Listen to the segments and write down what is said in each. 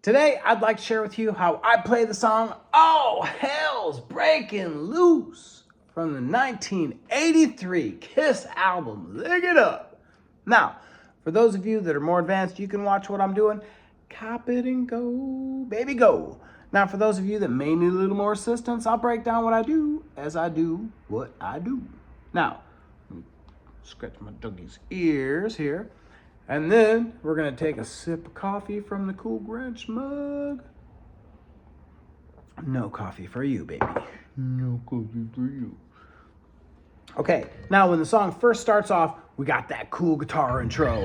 Today, I'd like to share with you how I play the song "Oh Hell's Breaking Loose" from the 1983 Kiss album, Lick It Up. Now, for those of you that are more advanced, you can watch what I'm doing. Cop it and go, baby, go. Now, for those of you that may need a little more assistance, I'll break down what I do as I do what I do. Now, scratch my doggy's ears here. And then we're going to take a sip of coffee from the Cool Grinch mug. No coffee for you, baby. No coffee for you. Okay, now when the song first starts off, we got that cool guitar intro.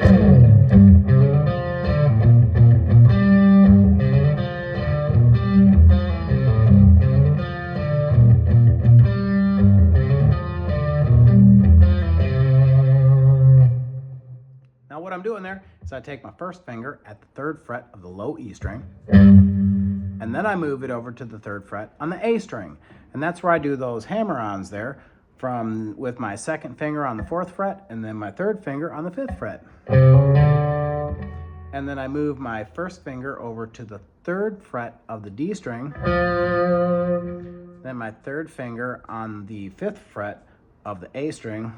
Now what I'm doing there is I take my first finger at the 3rd fret of the low E string, and then I move it over to the 3rd fret on the A string. And that's where I do those hammer-ons there with my 2nd finger on the 4th fret and then my 3rd finger on the 5th fret. And then I move my 1st finger over to the 3rd fret of the D string, then my 3rd finger on the 5th fret of the A string.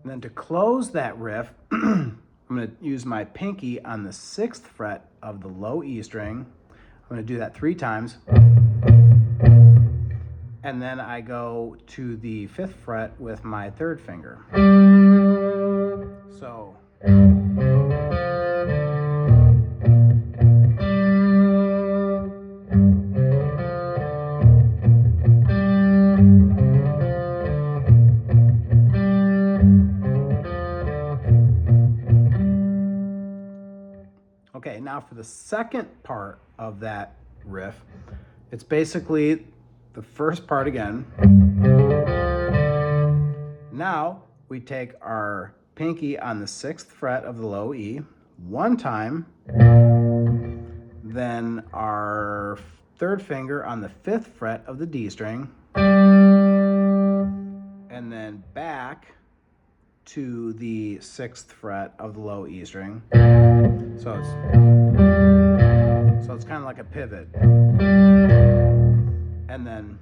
And then to close that riff, I'm going to use my pinky on the 6th fret of the low E string. I'm going to do that 3 times. And then I go to the 5th fret with my 3rd finger. So. Okay, now for the second part of that riff, it's basically the first part again. Now we take our pinky on the 6th fret of the low E 1 time, then our 3rd finger on the 5th fret of the D string, and then back to the 6th fret of the low E string. So it's kind of like a pivot. And then,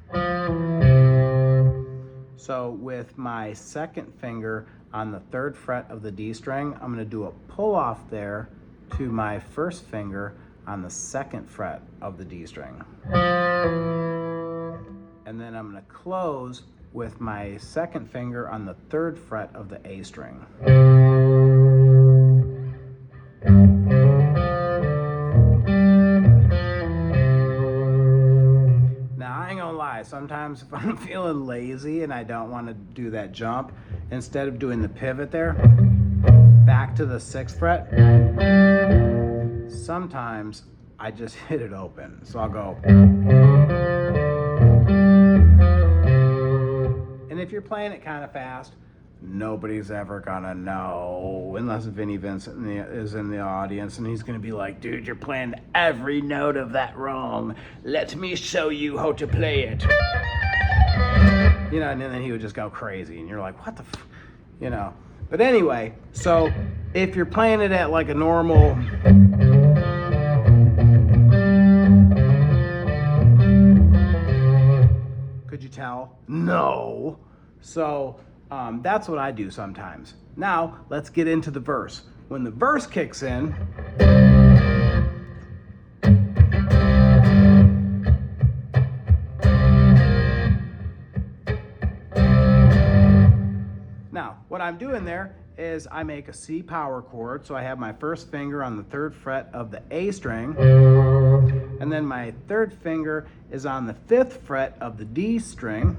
so with my 2nd finger on the 3rd fret of the D string, I'm going to do a pull off there to my 1st finger on the 2nd fret of the D string. And then I'm going to close with my 2nd finger on the 3rd fret of the A string. Sometimes if I'm feeling lazy and I don't want to do that jump, instead of doing the pivot there, back to the 6th fret, sometimes I just hit it open. So I'll go. And if you're playing it kind of fast, nobody's ever gonna know, unless Vinnie Vincent is in the audience and he's gonna be like, dude, you're playing every note of that wrong. Let me show you how to play it. You know, and then he would just go crazy and you're like, what the you know. But anyway, so if you're playing it at like a normal, could you tell? No. So that's what I do sometimes. Now, let's get into the verse. When the verse kicks in, now, what I'm doing there is I make a C power chord. So I have my 1st finger on the 3rd fret of the A string, and then my 3rd finger is on the 5th fret of the D string.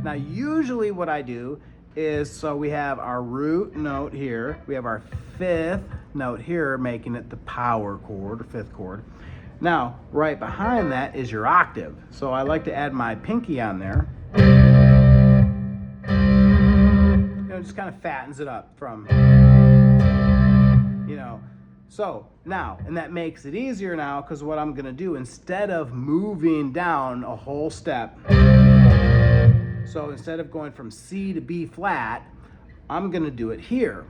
Now, usually what I do is, so we have our root note here, we have our 5th note here, making it the power chord or 5th chord. Now, right behind that is your octave. So I like to add my pinky on there. You know, it just kind of fattens it up from, you know. So now, and that makes it easier now, because what I'm gonna do, instead of moving down a whole step, so instead of going from C to B flat, I'm gonna do it here.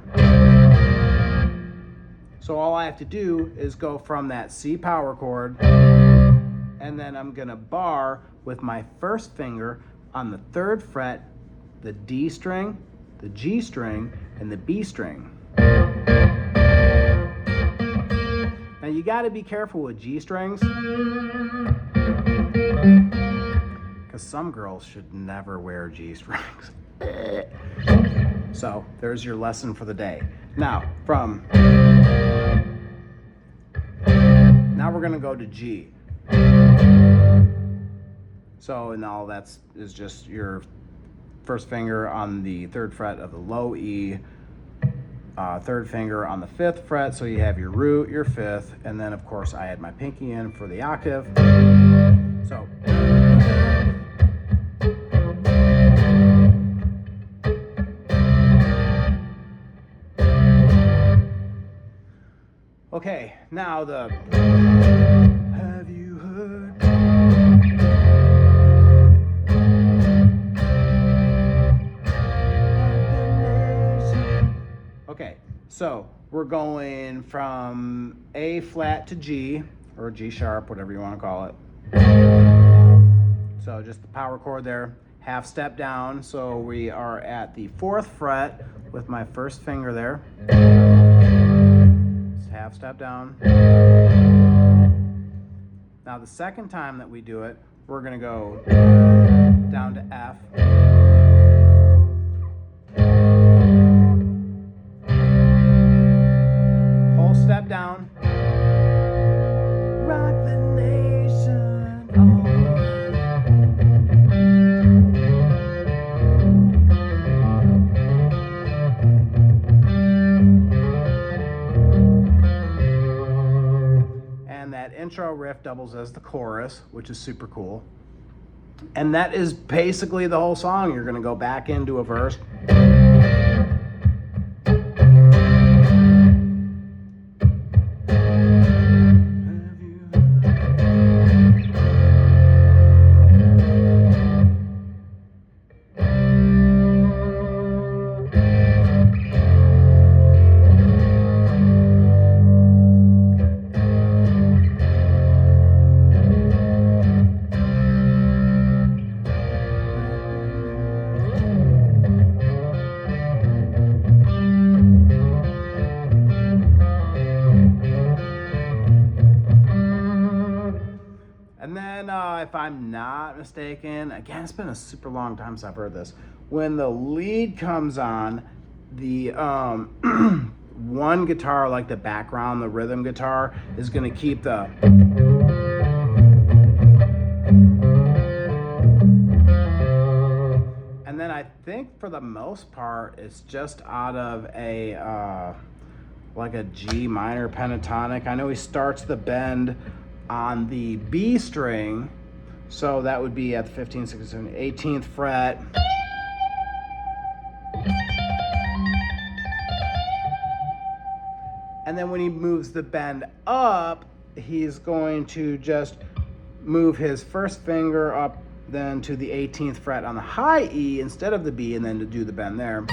So all I have to do is go from that C power chord, and then I'm gonna bar with my first finger on the 3rd fret, the D string, the G string, and the B string. Now you gotta be careful with G strings, because some girls should never wear G strings. So there's your lesson for the day. Now we're gonna go to G. So and all is just your first finger on the 3rd fret of the low E, 3rd finger on the 5th fret, so you have your root, your 5th, and then of course I had my pinky in for the octave. So okay, now the have you heard? Okay, so we're going from A flat to G, or G sharp, whatever you want to call it. So just the power chord there, half step down. So we are at the 4th fret with my first finger there. Just half step down. Now the second time that we do it, we're gonna go down to F. Step down. Rock the nation. And that intro riff doubles as the chorus, which is super cool. And that is basically the whole song. You're going to go back into a verse. And then, if I'm not mistaken, again, it's been a super long time since I've heard this. When the lead comes on, the one guitar, like the background, the rhythm guitar, is going to keep the... And then I think for the most part, it's just out of a, like a G minor pentatonic. I know he starts the bend on the B string, so that would be at the 15th, 16th, 18th fret. And then when he moves the bend up, he's going to just move his first finger up then to the 18th fret on the high E instead of the B, and then to do the bend there.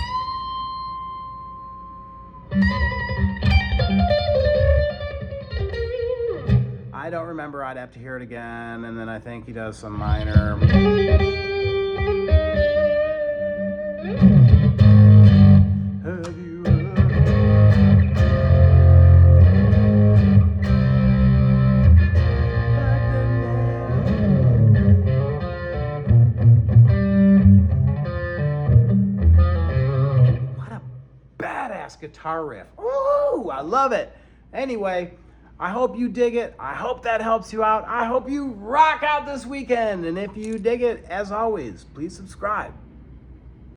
I don't remember, I'd have to hear it again, and then I think he does some minor. Have you What a badass guitar riff. Ooh, I love it. Anyway, I hope you dig it. I hope that helps you out. I hope you rock out this weekend. And if you dig it, as always, please subscribe.